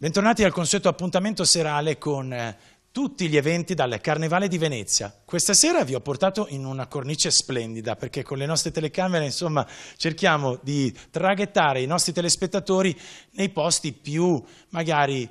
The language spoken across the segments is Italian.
Bentornati al consueto appuntamento serale con tutti gli eventi dal Carnevale di Venezia. Questa sera vi ho portato in una cornice splendida perché con le nostre telecamere insomma cerchiamo di traghettare i nostri telespettatori nei posti più magari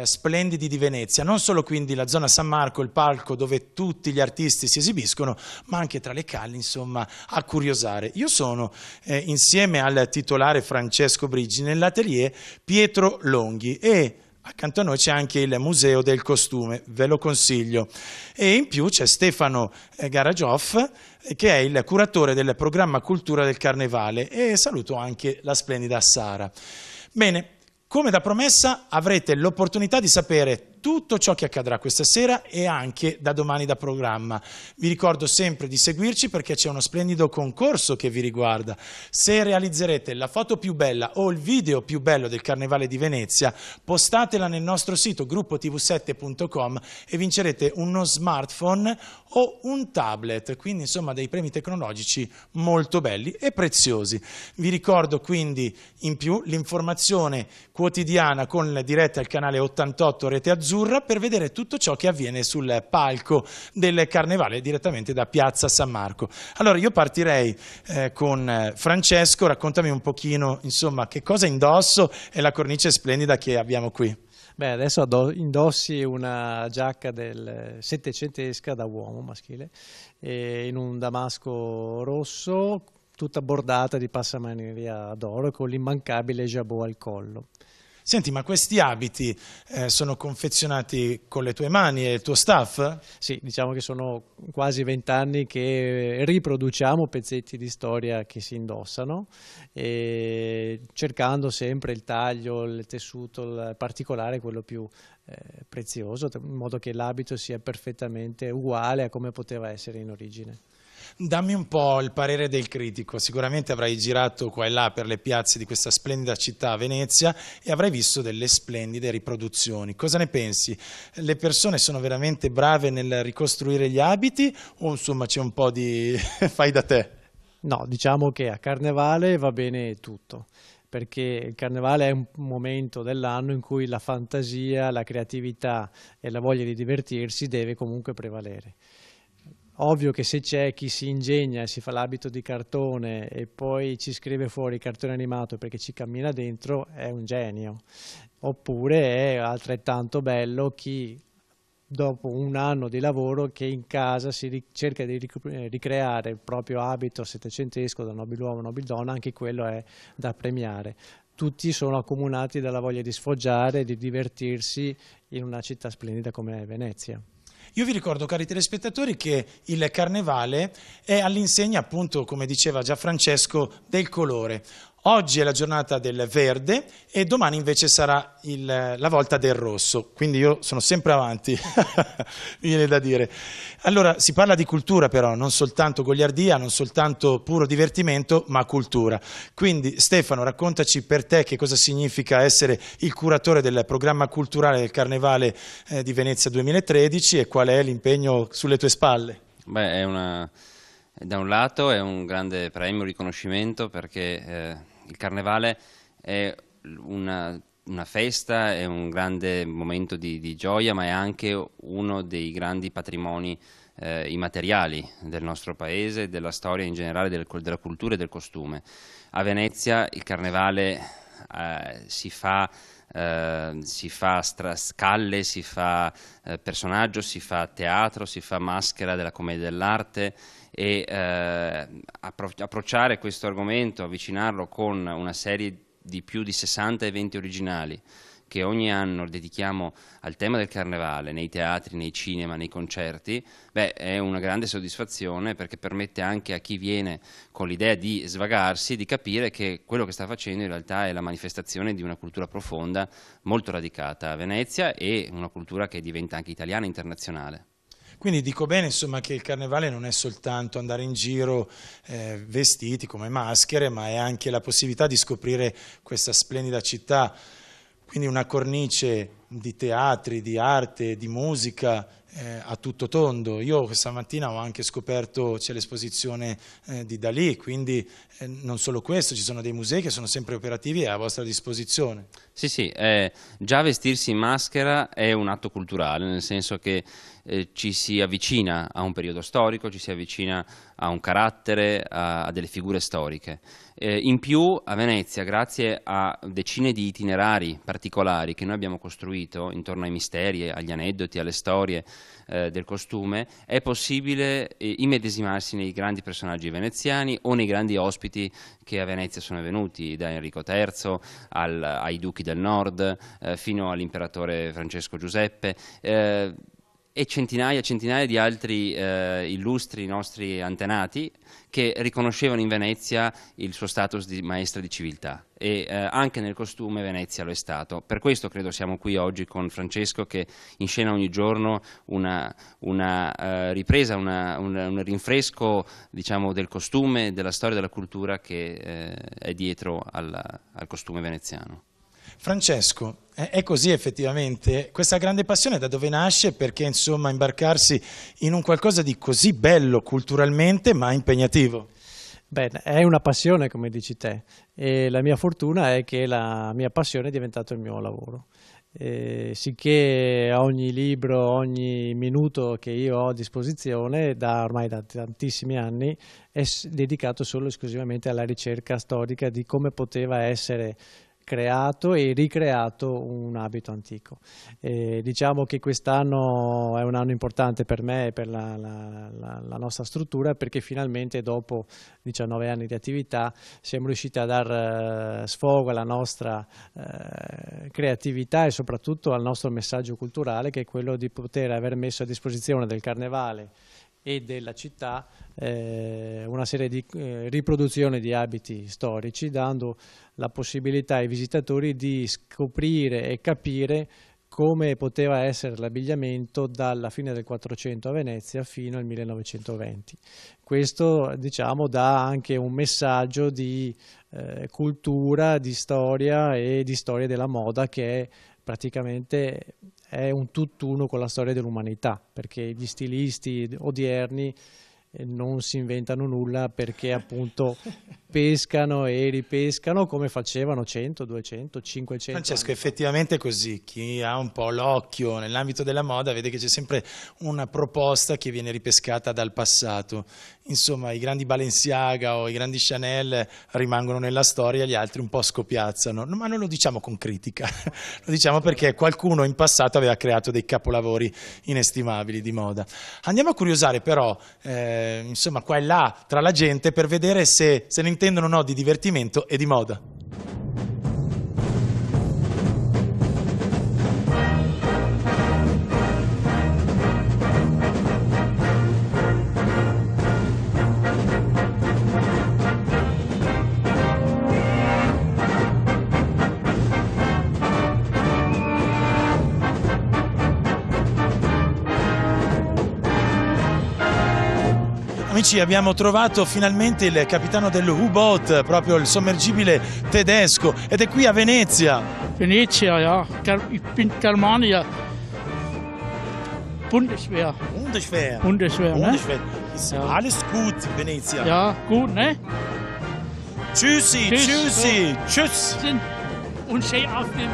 splendidi di Venezia, non solo quindi la zona San Marco, il palco dove tutti gli artisti si esibiscono, ma anche tra le calli insomma a curiosare. Io sono insieme al titolare Francesco Brigi nell'atelier Pietro Longhi e accanto a noi c'è anche il Museo del Costume, ve lo consiglio. E in più c'è Stefano Garagioff, che è il curatore del programma Cultura del Carnevale, e saluto anche la splendida Sara. Bene, come da promessa avrete l'opportunità di sapere tutto ciò che accadrà questa sera e anche da domani da programma. Vi ricordo sempre di seguirci perché c'è uno splendido concorso che vi riguarda. Se realizzerete la foto più bella o il video più bello del Carnevale di Venezia, postatela nel nostro sito gruppotv7.com e vincerete uno smartphone o un tablet, quindi insomma dei premi tecnologici molto belli e preziosi. Vi ricordo quindi in più l'informazione quotidiana con diretta al canale 88 Rete Azzurra per vedere tutto ciò che avviene sul palco del Carnevale direttamente da Piazza San Marco. Allora io partirei con Francesco, raccontami un pochino insomma che cosa indosso e la cornice splendida che abbiamo qui. Beh, adesso indossi una giacca del settecentesca da uomo maschile in un damasco rosso, tutta bordata di passamaneria d'oro con l'immancabile jabot al collo. Senti, ma questi abiti sono confezionati con le tue mani e il tuo staff? Sì, diciamo che sono quasi 20 anni che riproduciamo pezzetti di storia che si indossano, cercando sempre il taglio, il tessuto, il particolare, quello più prezioso, in modo che l'abito sia perfettamente uguale a come poteva essere in origine. Dammi un po' il parere del critico, sicuramente avrai girato qua e là per le piazze di questa splendida città, Venezia, e avrai visto delle splendide riproduzioni. Cosa ne pensi? Le persone sono veramente brave nel ricostruire gli abiti o insomma c'è un po' di fai da te? No, diciamo che a Carnevale va bene tutto, perché il Carnevale è un momento dell'anno in cui la fantasia, la creatività e la voglia di divertirsi deve comunque prevalere. Ovvio che se c'è chi si ingegna e si fa l'abito di cartone e poi ci scrive fuori cartone animato perché ci cammina dentro, è un genio. Oppure è altrettanto bello chi dopo un anno di lavoro che in casa cerca di ricreare il proprio abito settecentesco da nobiluomo, nobildonna, anche quello è da premiare. Tutti sono accomunati dalla voglia di sfoggiare e di divertirsi in una città splendida come è Venezia. Io vi ricordo, cari telespettatori, che il Carnevale è all'insegna, appunto, come diceva già Francesco, del colore. Oggi è la giornata del verde e domani invece sarà la volta del rosso, quindi io sono sempre avanti, mi viene da dire. Allora, si parla di cultura però, non soltanto goliardia, non soltanto puro divertimento, ma cultura. Quindi Stefano, raccontaci per te che cosa significa essere il curatore del programma culturale del Carnevale di Venezia 2013 e qual è l'impegno sulle tue spalle. Beh, da un lato è un grande premio, un riconoscimento perché il Carnevale è una festa, è un grande momento di gioia, ma è anche uno dei grandi patrimoni immateriali del nostro paese, della storia in generale, della cultura e del costume. A Venezia il Carnevale si fa scalle, si fa personaggio, si fa teatro, si fa maschera della commedia dell'arte e approcciare questo argomento, avvicinarlo con una serie di più di 60 eventi originali che ogni anno dedichiamo al tema del Carnevale, nei teatri, nei cinema, nei concerti, beh, è una grande soddisfazione perché permette anche a chi viene con l'idea di svagarsi di capire che quello che sta facendo in realtà è la manifestazione di una cultura profonda, molto radicata a Venezia e una cultura che diventa anche italiana e internazionale. Quindi dico bene insomma che il Carnevale non è soltanto andare in giro vestiti come maschere, ma è anche la possibilità di scoprire questa splendida città, quindi una cornice di teatri, di arte, di musica a tutto tondo. Io questa mattina ho anche scoperto, c'è l'esposizione di Dalì, quindi non solo questo, ci sono dei musei che sono sempre operativi e a vostra disposizione. Sì, sì, già vestirsi in maschera è un atto culturale, nel senso che ci si avvicina a un periodo storico, ci si avvicina a un carattere, a delle figure storiche. In più a Venezia, grazie a decine di itinerari particolari che noi abbiamo costruito intorno ai misteri, agli aneddoti, alle storie del costume, è possibile immedesimarsi nei grandi personaggi veneziani o nei grandi ospiti che a Venezia sono venuti, da Enrico III ai duchi del nord fino all'imperatore Francesco Giuseppe. E centinaia e centinaia di altri illustri nostri antenati che riconoscevano in Venezia il suo status di maestra di civiltà, e anche nel costume Venezia lo è stato. Per questo credo siamo qui oggi con Francesco, che inscena ogni giorno una ripresa, un rinfresco, diciamo, del costume, della storia, della cultura che è dietro al costume veneziano. Francesco, è così effettivamente? Questa grande passione da dove nasce? Perché insomma imbarcarsi in un qualcosa di così bello culturalmente ma impegnativo? Beh, è una passione, come dici te, e la mia fortuna è che la mia passione è diventato il mio lavoro. Sicché ogni libro, ogni minuto che io ho a disposizione ormai da tantissimi anni è dedicato solo e esclusivamente alla ricerca storica di come poteva essere creato e ricreato un abito antico. Diciamo che quest'anno è un anno importante per me e per la nostra struttura, perché finalmente dopo 19 anni di attività siamo riusciti a dar sfogo alla nostra creatività e soprattutto al nostro messaggio culturale, che è quello di poter aver messo a disposizione del Carnevale e della città una serie di riproduzioni di abiti storici, dando la possibilità ai visitatori di scoprire e capire come poteva essere l'abbigliamento dalla fine del 400 a Venezia fino al 1920. Questo, diciamo, dà anche un messaggio di cultura, di storia e di storia della moda, che praticamente è un tutt'uno con la storia dell'umanità, perché gli stilisti odierni non si inventano nulla, perché appunto pescano e ripescano come facevano 100, 200, 500 Francesco, anni. Effettivamente è così. Chi ha un po' l'occhio nell'ambito della moda vede che c'è sempre una proposta che viene ripescata dal passato. Insomma, i grandi Balenciaga o i grandi Chanel rimangono nella storia, gli altri un po' scopiazzano, ma non lo diciamo con critica, lo diciamo perché qualcuno in passato aveva creato dei capolavori inestimabili di moda. Andiamo a curiosare però, insomma, qua e là tra la gente, per vedere se ne intendono o no di divertimento e di moda. Amici, abbiamo trovato finalmente il capitano del U-Boat, proprio il sommergibile tedesco, ed è qui a Venezia. Venezia, ja. Ich bin Germania. Bundeswehr. Bundeswehr. Bundeswehr, ne? Bundeswehr. Ist Ja. alles gut in Venezia. Ja, gut, ne? Tschüssi, Tschüss. tschüssi, tschüss. Sind und schön aufnehmen.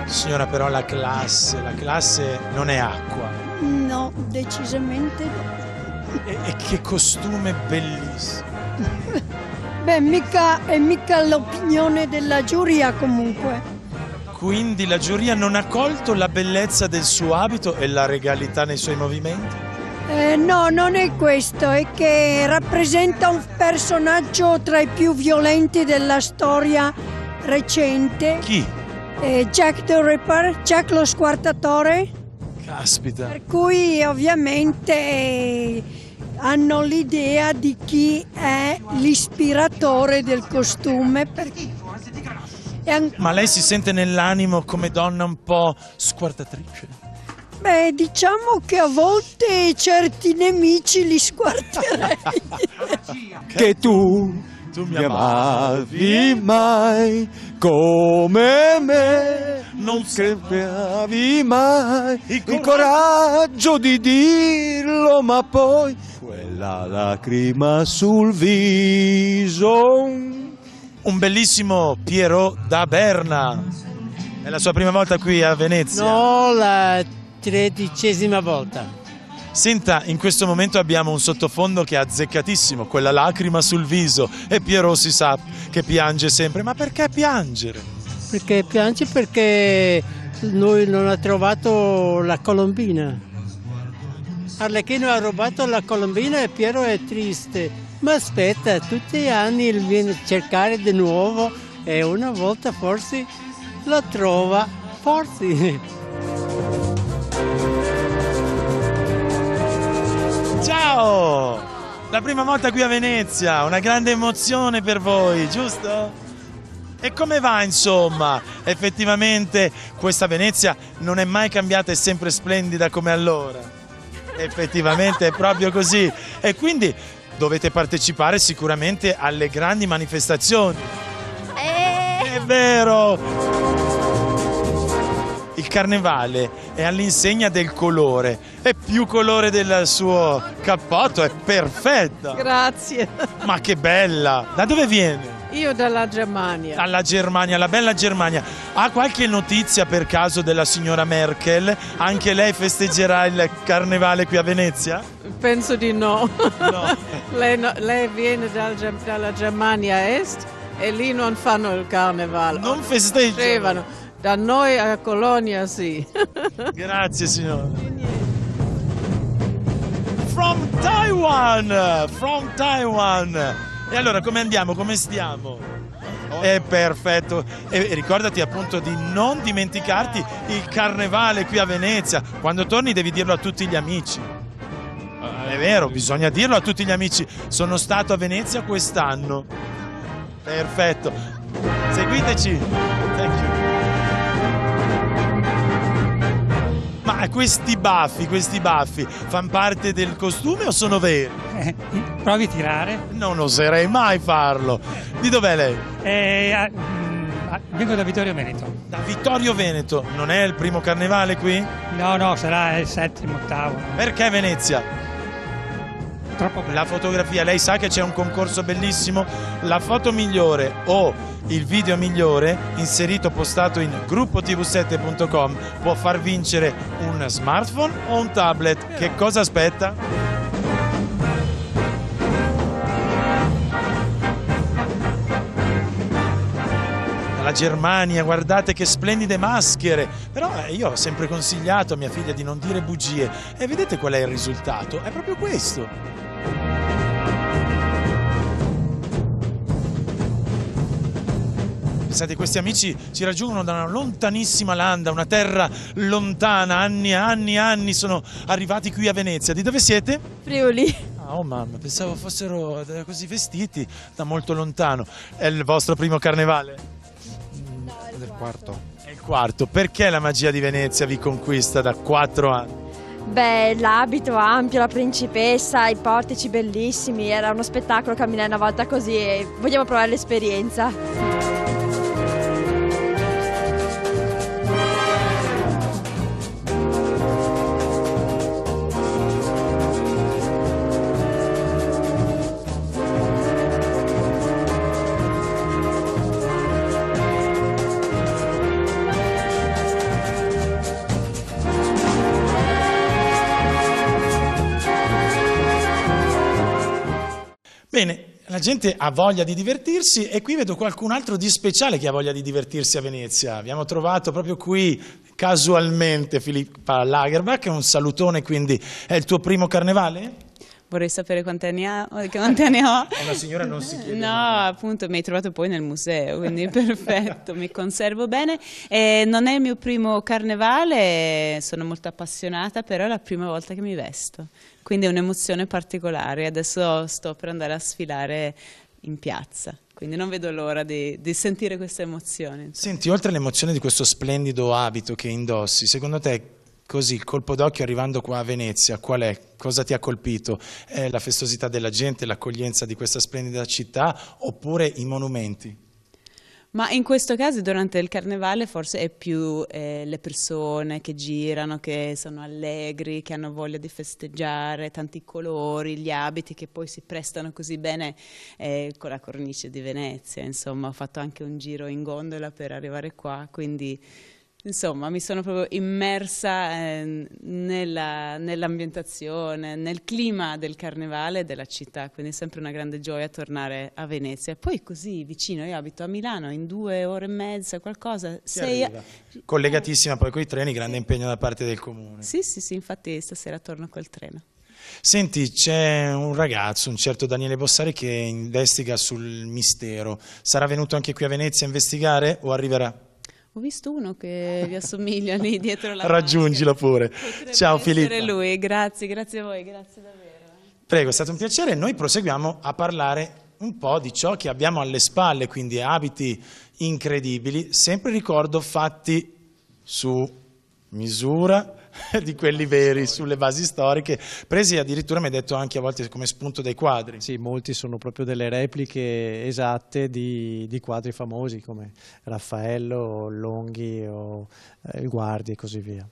Signora, però la classe non è acqua. No, decisamente no. E che costume bellissimo. Beh, è mica l'opinione della giuria comunque. Quindi la giuria non ha colto la bellezza del suo abito e la regalità nei suoi movimenti? No, non è questo, è che rappresenta un personaggio tra i più violenti della storia recente. Chi? Jack the Ripper, Jack lo squartatore. Caspita. Per cui ovviamente hanno l'idea di chi è l'ispiratore del costume. Ma lei si sente nell'animo come donna un po' squartatrice? Beh, diciamo che a volte certi nemici li squarterei. Che tu tu mi amavi mai come me, non credevi mai il coraggio di dirlo, ma poi quella lacrima sul viso. Un bellissimo Pierrot da Berna. È la sua prima volta qui a Venezia? No, la 13ª volta. Senta, in questo momento abbiamo un sottofondo che è azzeccatissimo, quella lacrima sul viso, e Pierrot si sa che piange sempre. Ma perché piangere? Perché piange perché lui non ha trovato la colombina. Arlecchino ha rubato la colombina e Piero è triste. Ma aspetta, tutti gli anni viene a cercare di nuovo e una volta forse la trova, forse. Ciao! La prima volta qui a Venezia, una grande emozione per voi, giusto? E come va insomma? Effettivamente questa Venezia non è mai cambiata, è sempre splendida come allora. Effettivamente è proprio così. E quindi dovete partecipare sicuramente alle grandi manifestazioni. È vero! Il carnevale è all'insegna del colore, è più colore del suo cappotto, è perfetta. Grazie. Ma che bella! Da dove viene? Io dalla Germania. Dalla Germania, la bella Germania. Ha qualche notizia per caso della signora Merkel? Anche lei festeggerà il carnevale qui a Venezia? Penso di no. No. Lei viene dalla Germania Est e lì non fanno il carnevale. Non festeggiano. Da noi a Colonia sì. Grazie signora. From Taiwan! From Taiwan! E allora come andiamo? Come stiamo? È perfetto. E ricordati appunto di non dimenticarti il carnevale qui a Venezia. Quando torni devi dirlo a tutti gli amici. È vero, bisogna dirlo a tutti gli amici. Sono stato a Venezia quest'anno. Perfetto. Seguiteci. Thank you. Ma questi baffi fanno parte del costume o sono veri? Provi a tirare. Non oserei mai farlo. Di dov'è lei? Vengo da Vittorio Veneto. Da Vittorio Veneto. Non è il primo carnevale qui? No, sarà il 7º, 8º. Perché Venezia? Troppo bello. La fotografia, lei sa che c'è un concorso bellissimo. La foto migliore o il video migliore inserito, postato in gruppotv7.com può far vincere un smartphone o un tablet. Che cosa aspetta? La Germania, guardate che splendide maschere. Però io ho sempre consigliato a mia figlia di non dire bugie e vedete qual è il risultato? È proprio questo. Pensate, questi amici ci raggiungono da una lontanissima landa, una terra lontana, anni e anni sono arrivati qui a Venezia. Di dove siete? Friuli. Oh mamma, pensavo fossero così vestiti da molto lontano. È il vostro primo carnevale? No, è il quarto. È il quarto. Perché la magia di Venezia vi conquista da 4 anni? Beh, l'abito ampio, la principessa, i portici bellissimi, era uno spettacolo camminare una volta così e vogliamo provare l'esperienza. Bene, la gente ha voglia di divertirsi e qui vedo qualcun altro di speciale che ha voglia di divertirsi a Venezia. Abbiamo trovato proprio qui casualmente Filippa Lagerbach, un salutone, quindi è il tuo primo carnevale? Vorrei sapere quanti anni ho. Una signora non si chiede. No, appunto mi hai trovato poi nel museo, quindi perfetto, mi conservo bene. Non è il mio primo carnevale, sono molto appassionata, però è la prima volta che mi vesto, quindi è un'emozione particolare. Adesso sto per andare a sfilare in piazza, quindi non vedo l'ora di sentire questa emozione. Senti, oltre all'emozione di questo splendido abito che indossi, secondo te così il colpo d'occhio arrivando qua a Venezia, qual è? Cosa ti ha colpito? È la festosità della gente, l'accoglienza di questa splendida città oppure i monumenti? Ma in questo caso durante il carnevale forse è più le persone che girano, che sono allegri, che hanno voglia di festeggiare, tanti colori, gli abiti che poi si prestano così bene con la cornice di Venezia. Insomma, ho fatto anche un giro in gondola per arrivare qua, quindi insomma mi sono proprio immersa nell'ambientazione, nel clima del carnevale della città, quindi è sempre una grande gioia tornare a Venezia. Poi così vicino, io abito a Milano, in 2 ore e mezza, qualcosa. Collegatissima poi coi treni, grande impegno da parte del comune. Sì, infatti stasera torno col treno. Senti, c'è un ragazzo, un certo Daniele Bossari, che investiga sul mistero. Sarà venuto anche qui a Venezia a investigare o arriverà? Ho visto uno che vi assomiglia lì dietro la Raggiungilo pure. Potrebbe Ciao essere Filippa. lui, grazie a voi, grazie davvero. Prego, è stato un piacere. Noi proseguiamo a parlare un po' di ciò che abbiamo alle spalle, quindi abiti incredibili, sempre ricordo fatti su misura di quelli veri, sulle basi storiche, presi addirittura, mi hai detto, anche a volte come spunto dai quadri. Sì, molti sono proprio delle repliche esatte di quadri famosi come Raffaello, Longhi o il Guardi e così via.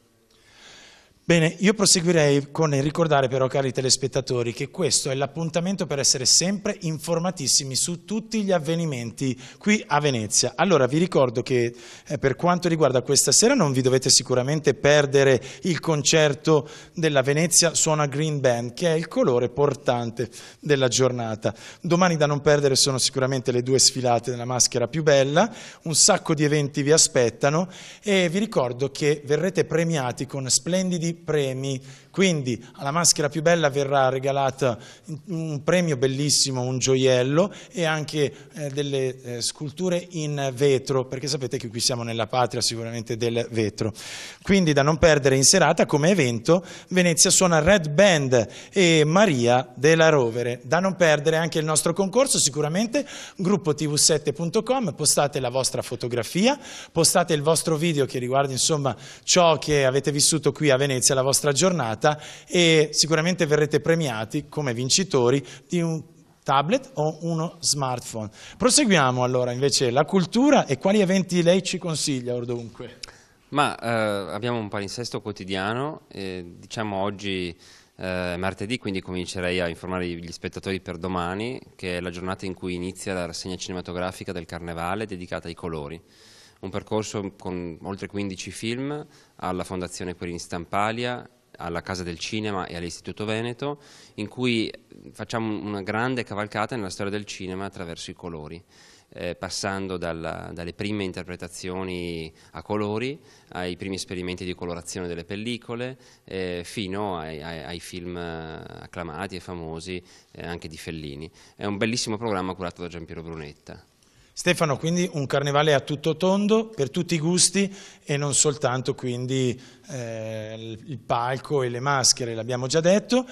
Bene, io proseguirei con il ricordare però, cari telespettatori, che questo è l'appuntamento per essere sempre informatissimi su tutti gli avvenimenti qui a Venezia. Allora vi ricordo che per quanto riguarda questa sera non vi dovete sicuramente perdere il concerto della Venezia Suona Green Band, che è il colore portante della giornata. Domani da non perdere sono sicuramente le 2 sfilate della maschera più bella, un sacco di eventi vi aspettano e vi ricordo che verrete premiati con splendidi premi, quindi alla maschera più bella verrà regalata un premio bellissimo, un gioiello e anche delle sculture in vetro, perché sapete che qui siamo nella patria sicuramente del vetro. Quindi da non perdere in serata come evento Venezia Suona Red Band e Maria della Rovere. Da non perdere anche il nostro concorso, sicuramente gruppo tv7.com, postate la vostra fotografia, postate il vostro video che riguarda insomma ciò che avete vissuto qui a Venezia, la vostra giornata, e sicuramente verrete premiati come vincitori di un tablet o uno smartphone. Proseguiamo allora invece la cultura e quali eventi lei ci consiglia dunque? Ma abbiamo un palinsesto quotidiano, diciamo oggi è martedì, quindi comincerei a informare gli spettatori per domani, che è la giornata in cui inizia la rassegna cinematografica del Carnevale dedicata ai colori. Un percorso con oltre 15 film alla Fondazione Querini Stampalia, alla Casa del Cinema e all'Istituto Veneto, in cui facciamo una grande cavalcata nella storia del cinema attraverso i colori, passando dalle prime interpretazioni a colori, ai primi esperimenti di colorazione delle pellicole, fino ai film acclamati e famosi anche di Fellini. È un bellissimo programma curato da Giampiero Brunetta. Stefano, quindi un carnevale a tutto tondo, per tutti i gusti e non soltanto quindi il palco e le maschere, l'abbiamo già detto.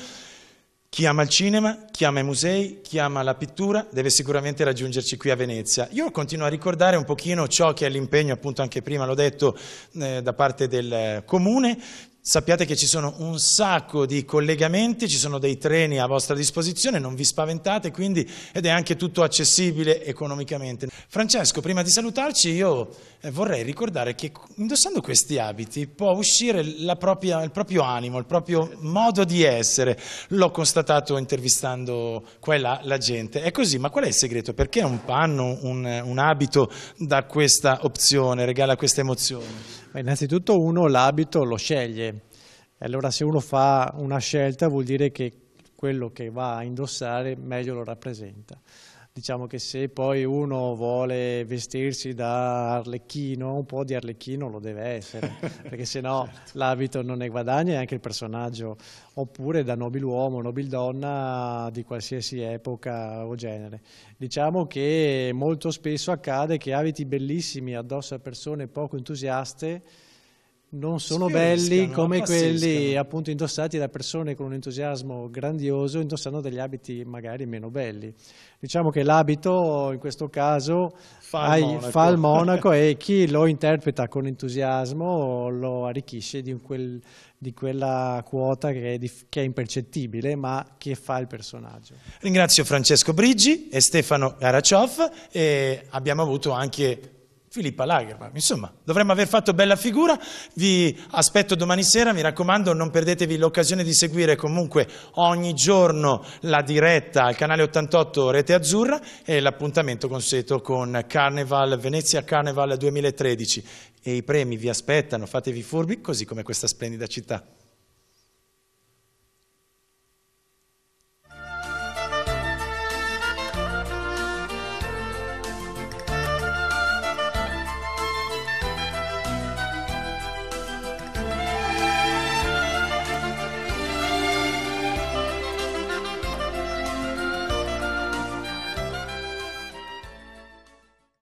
Chi ama il cinema, chi ama i musei, chi ama la pittura deve sicuramente raggiungerci qui a Venezia. Io continuo a ricordare un pochino ciò che è l'impegno, appunto anche prima l'ho detto, da parte del Comune. Sappiate che ci sono un sacco di collegamenti, ci sono dei treni a vostra disposizione, non vi spaventate quindi, ed è anche tutto accessibile economicamente. Francesco, prima di salutarci io vorrei ricordare che indossando questi abiti può uscire il proprio animo, il proprio modo di essere. L'ho constatato intervistando qua e là la gente. È così, ma qual è il segreto? Perché un panno, un abito dà questa opzione, regala questa emozione? Innanzitutto uno l'abito lo sceglie, e allora se uno fa una scelta vuol dire che quello che va a indossare meglio lo rappresenta. Diciamo che se poi uno vuole vestirsi da Arlecchino, un po' di Arlecchino lo deve essere, perché sennò l'abito non ne guadagna e anche il personaggio, oppure da nobiluomo, nobildonna di qualsiasi epoca o genere. Diciamo che molto spesso accade che abiti bellissimi addosso a persone poco entusiaste non sono Sfioriscano, belli come quelli appassiscano. appunto indossati da persone con un entusiasmo grandioso, indossando degli abiti magari meno belli. Diciamo che l'abito in questo caso fa il monaco e chi lo interpreta con entusiasmo lo arricchisce di quella quota che è impercettibile ma che fa il personaggio. Ringrazio Francesco Briggi e Stefano Garaciov e abbiamo avuto anche Filippa Lagerman. Insomma, dovremmo aver fatto bella figura. Vi aspetto domani sera, mi raccomando, non perdetevi l'occasione di seguire comunque ogni giorno la diretta al canale 88 Rete Azzurra e l'appuntamento consueto con Carnival, Venezia Carnival 2013. E i premi vi aspettano, fatevi furbi, così come questa splendida città.